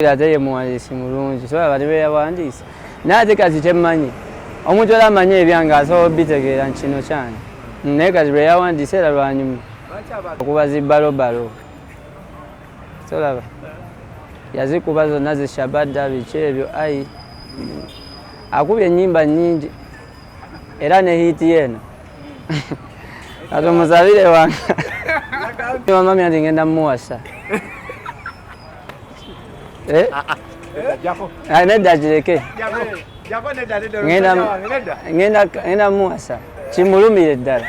Ateye muwandiisi mulungi so abali be yawandiisa naate kati kyemmanyi omuntu era amanyi ebyange asobola obitegeera kino kyane naye kati bwe yawandiisa era lwanyuma okuba zibbalobalo solaba yazikuba zonna zishabadda biki ebyo ayi akubye ennyimba nnyingi era ne hiiti yeeno kati omusabire wange mamami ati ngenda mmuwasa nedda kireke ngenda muwasa kimulumire ddala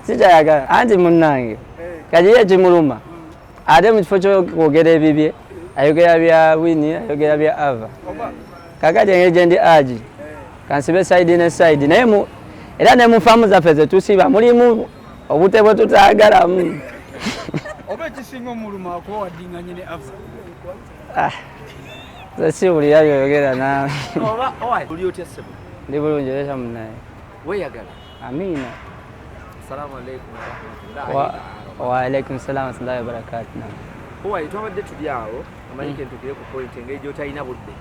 sikyayagala anti munnange kati ye kimuluma ate mu kifo kyokwogera ebibye ayogera bya Winnie ayogera bya Ava kakati engeri gye ndi agi kansibe sayidi ne sayidi naye era ne mu faamu zaffe ze tusiba mulimu obute bwe tutaagalamu oba ekisinga omuluma akuba waddinganye ne Ava si buli yabyogera naawe oli otya ssebo ndi bulungi leeta munnaye weeyagala amiina assalamu alaikum warahmatullahi waalaikum salaam warahmatullahi wabarakatu owaye twabadde tuli awo amanyike ntukire ku point engeri gyotalina budde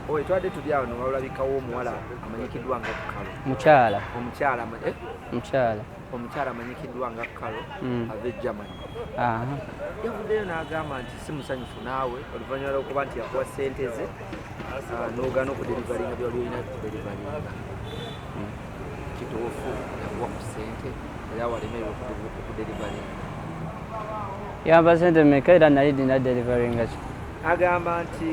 owaye twabadde tuli awo nowalabikawo omuwala amanyikiddwa nga Kalo mukyala omukyala amanyikiddwa nga Kalo ava e Germany yavuddeyo n'agamba nti si musanyufu naawe oluvannyuma lw'okuba nti yakuwa ssente ze n'ogaana okuderivalinga byali olina kuderivalinga kituufu yakuwa ku ssente era walemererwa okuderivalinga yamba ssente mmeka era naye dina derivalinga ki agamba nti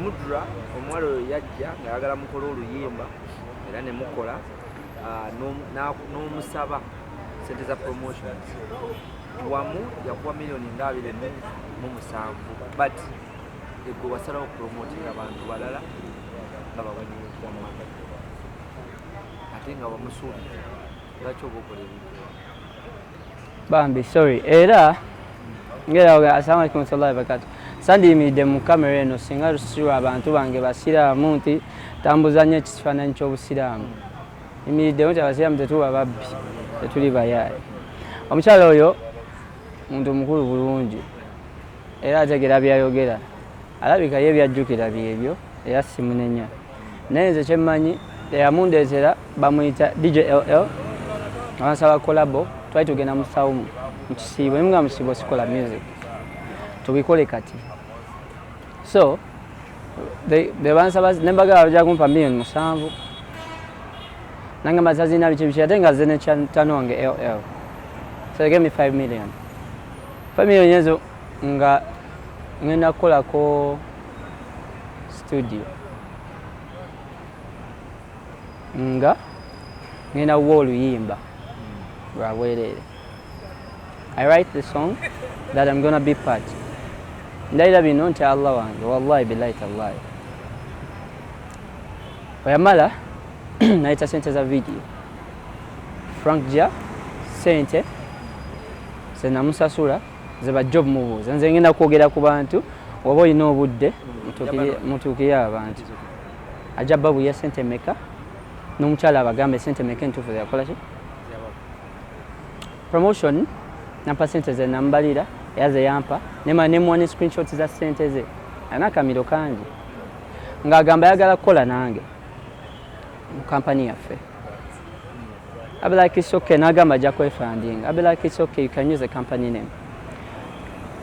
Mudra omuwala oyo yajja ng'ayagala mukola oluyimba era ne mukola n'omusaba ssente za promotions wamu yakuwa miliyoni nga 27 but egwe wasalawo promoting abantu balala nga bawanyiwamma ate nga wamusuubira lwaki oba okola ebintu bambi sorry era ngera assalamu alaikum warahmatullahi wabarakatuh sandiyimiridde mu kamera eno singa tusirwa abantu bange basiraamu nti tambuza nnyo ekifaananyi ky'obusiraamu yimiriddewo nti abasiraamu tetuba babbi tetuli bayaayi omukyala oyo muntu mukulu bulungi era ategera byayogera alabika ye byajjukira byebyo era simunenya naye nze kyemmanyi eyamundeetera bamuyita DJ LL abansaba kolabo twali tugenda mu sawumu mu kisiibo nemuga mu kisiibo sikola music tubikole kati so bebansaba nembagala bajja kumpa miliyoni 7 nangamba zazina biki biki ate nga zene kyantano wange LL so they gave me 5 million 5 million ezo nga ngenda kukolako studio nga ngenda kuwa oluyimba lwabwerere I write the song that I'm gonna be part ndaira bino nti Allah wange wallahi billahi tallahi oyamala naita sente za video Frank Ja sente sena musasula zeba job mubuuza nze ngenda kwogera ku bantu oba olina obudde mutuukire abantu ajja babu ya sente meka n'omukyala abagambe sente meka entuufu yakola ki promotion nampa sente ze nambalira yaze yampa nema nemuwane screenshot za sente ze anakamiro kangi ng'agamba ayagala kukola nange mu kampani yaffe I'll be like, it's okay, nagamba jako funding. I'll be like, it's okay, you can use the company name.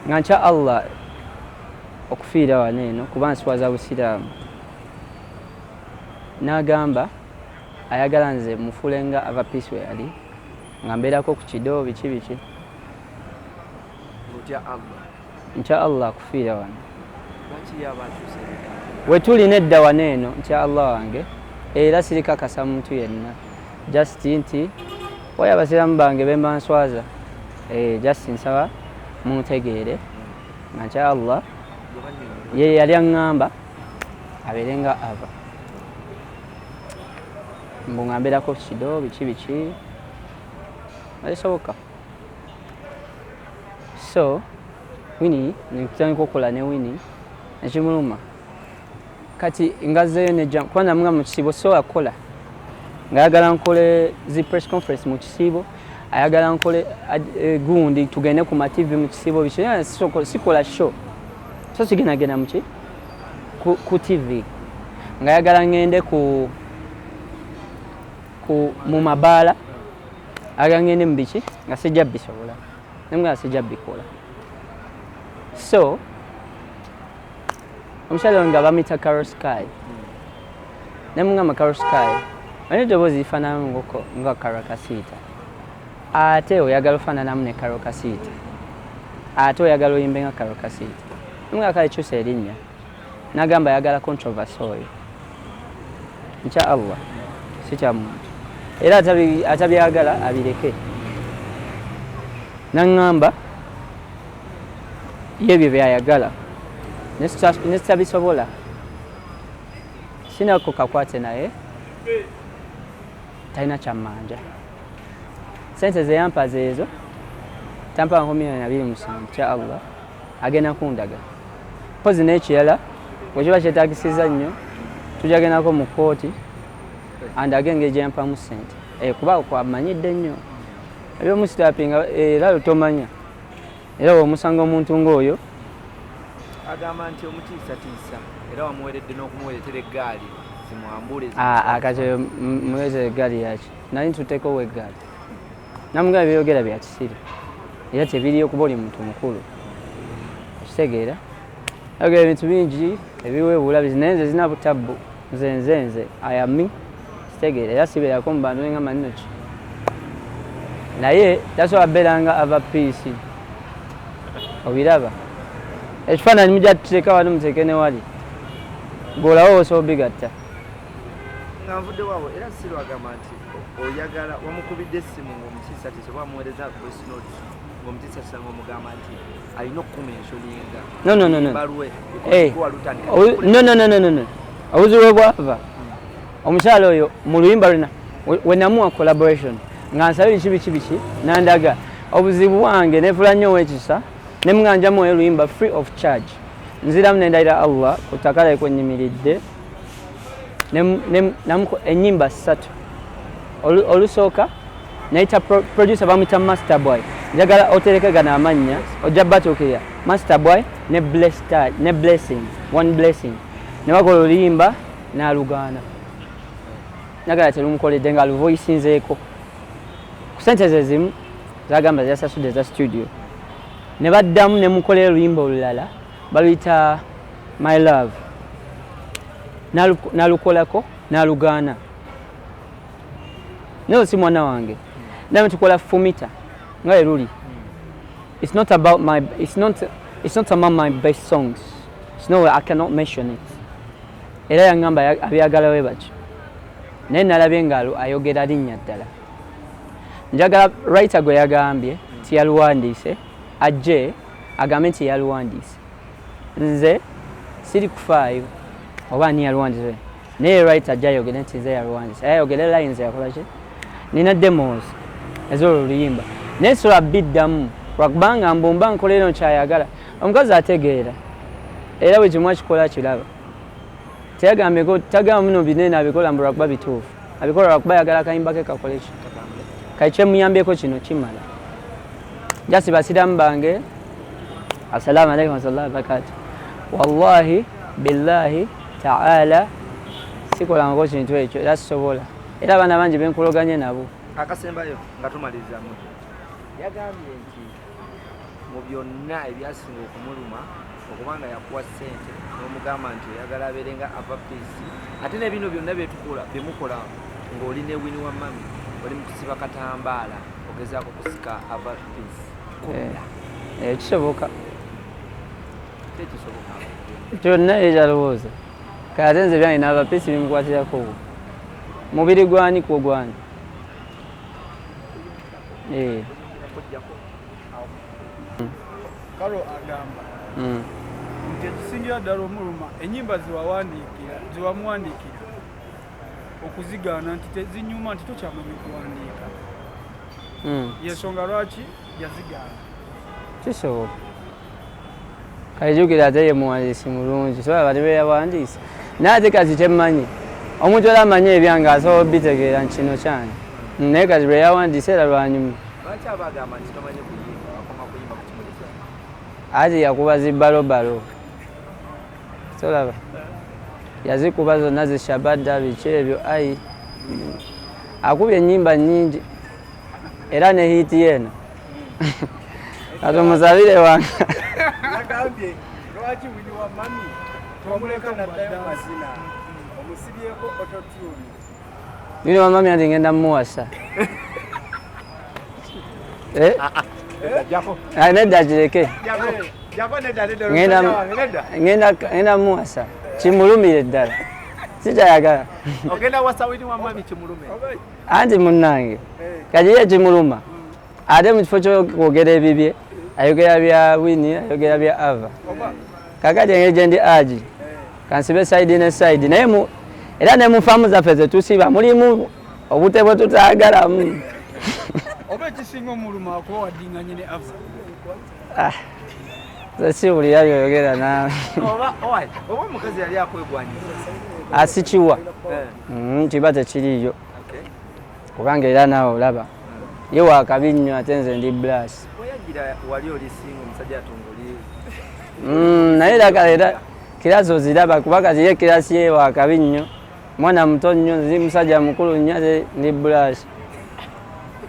Ngancha Allah okufiira waneno kuba nswaza busiraamu nagamba ayagala nze mufulenga ava peace we ali nga mbeerako ku kido biki biki ntya Allah kufiira wano we tuli nedda waneeno ntya Allah wange era sirikakasa muntu yenna just nti oyo abasiraamu bange bemba nswaza just nsaba muntegeere nga ntya Allah ye yali aŋŋamba abeerenga Ava mbu ŋŋamberako kido biki biki alisoboka so Winnie nikutandika okukola ne Winnie nekimuluma kati ngazeeyo nejja kuba namuga mu kisiibo so akola ngayagala nkole zi press conference mu kisiibo ayagala nkole gundi tugende ku ma TV mu kisiibo biki sikola show so sigenda muki ku TV nga yagala ngende mu mabaala aga ngende mu biki nga sijja bisobola nemwe sijja bikola so omukyala nga bamita Carol Sky nemwe Carol Sky ani dobozi ifanana nga Carol Kasita ate oyagala ofaananamu ne Carol Kasita ate oyagala oyimbe nga Carol Kasita nemwe akalikyusa erinnya n'agamba ayagala controversy oyo nkya Allah si kya muntu era atabyagala abireke n'aŋŋamba yebyo byayagala nesitabisobola sinako kakwate naye talina kyammanja sente zeyampa zeezo tampa nko $27,000 kya Allah agenda kundaga pozi n'ekirala bwekiba kyetagisiza nnyo tujagendako mu kooti and agenge gyempamu sente kuba kwamanyidde nnyo ebyomusitapinga era lutomanya era womusanga omuntu ng'oyo agamba nti omutiisatiisa era wamuweredde n'okumuweretera eggaali zimwambule kati muweze eggaali yaki nali ntuteekowo eggaali namugamba byogera bya kisiri era tebiriyo kuba oli muntu mukulu okitegeera agera ebintu bingi ebiweebula naye nze zina butabbu nze ayami kitegeera era sibeerako mu bantu nenga manino ki naye tasobola beeranga ava piisi obiraba ekifaananyi mujja tuteeka wano muteeke ne wali ng'olawo osobola bigatta nga nvudde waabo era sirwagamba nti oyagala wamukubidde essimu ng'omutiisatiisa oba wamuweereza voice note ng'omutiisatiisa ng'omugamba nti alina okukumensioninga no obuzibu bwava omukyala oyo mu luyimba luna wenamuwa collaboration nga nsaba biki nandaga obuzibu bwange nefula nnyo ow'ekisa nemuŋŋanjamu oluyimba free of charge nziramu nendayira Allah ku ttaka lye kwennyimiridde ennyimba 3 olusooka nayita producer bamuyita Master Boy njagala otereke gano amannya ojja batuukirira Master Boy ne Blessing One Blessing ne bakola oluyimba n'alugaana njagala telumukoledde nga luvoisinzeeko ku sente ze zimu zagamba ziyasasudde za studio ne baddamu ne mukolera oluyimba olulala baluyita My Love nalukolako n'alugaana naye si mwana wange naye tukola Fumita nga eruli it's not among my best songs. It's no way I cannot mention it. Era yangamba abyagala we bakyo naye nalabye ngalo ayogera linnya ddala njagala writer gwe yagambye ti yaluwandiise ajje agambe nti yaluwandiise nze siri kufaayo oba ani yaluwandiise naye writer ajja ayogere nti nze yaluwandiise ayogere lines yakolaki nina demos ez'oluyimba naye sola biddamu lwakubanga mbumba nkola eno kyayagala omukazi ategeera era bwe kimu akikola kiraba teyagambeko tagama muno binene abikola mbu lwakuba bituufu abikola lwakuba yagala akayimba ke kakole ki kali kyemuyambyeko kino kimala jasi basiramu bange assalamu alaikum warahmatullahi wabarakatuh wallahi billahi taala sikolangako kintu ekyo era sisobola era abaana bangi benkuloganye nabo akasembayo nga tumalizamu yagambye nti mu byonna ebyasinga okumuluma okubanga yakuwa ssente n'omugamba nti oyagala abeerenga ava piisi ate ne bino byonna byemukola ng'oli ne wini wa mami oli mu kusiba katambaala ogezaako kusika ava piisi kisoboka tekisoboka kyonna ekyalowooza kale ate nze byange n'ava piisi bimukwatirako mubiri gwani kwo gwani Karo agamba nti ekisingira ddala omuluma ennyimba ziwamuwandiikira okuzigaana nti tezinyuma nti tokyamanyi kuwandiika yensonga lwaki yazigaana kisoboka kajukira ate ye muwandiisi mulungi sobola bati beyawandiisa naye ate kati kyemmanyi omuntu era amanyi ebyange asobola obitegeera nti kino kyange naye kati lwe yawandiisa era lwanyuma lwaki abagamba nti tomanyi kuyimba akoma kuyimba ku kimuli ati yakuba zibbalobalo tolaba yazikuba zonna zishabadda biki ebyo ayi akubye ennyimba nnyingi era ne hiiti yeeno kati omusabire wange Nagambye lwaki buli wa mami tomuleka naddayo mazina omusibyeko ototune. yini wamami ati ngenda mmuwasa nedda kireke ngenda mmuwasa kimulumire ddala sikyayagala ogenda wasa wini wa mami kimulume anti munnange kajiye kimuluma ate mu kifo kyokwogera ebibye ayogera bya wini ayogera bya ava kakati engeri gye ndi agi kansibe saidi ne saidi naye era ne mu faamu zaffe ze tusiba mulimu obute bwe tutaagalamu Oba ekisinga omuluma akuba waddinganye ne ava. siwulira byoyogera naawe oba omukazi yali akwegwanyiza asikiwa kiba tekiriyo kubanga era naawe olaba ye wakabi nnyo ate nze ndi blasi oyagira wali olisinga omusajja atongoli naye era kirasi oziraba kuba kati ye kirasi ye wakabi nnyo mwana muto nnyo nzi musajja mukulu nnyo ate ndi blasi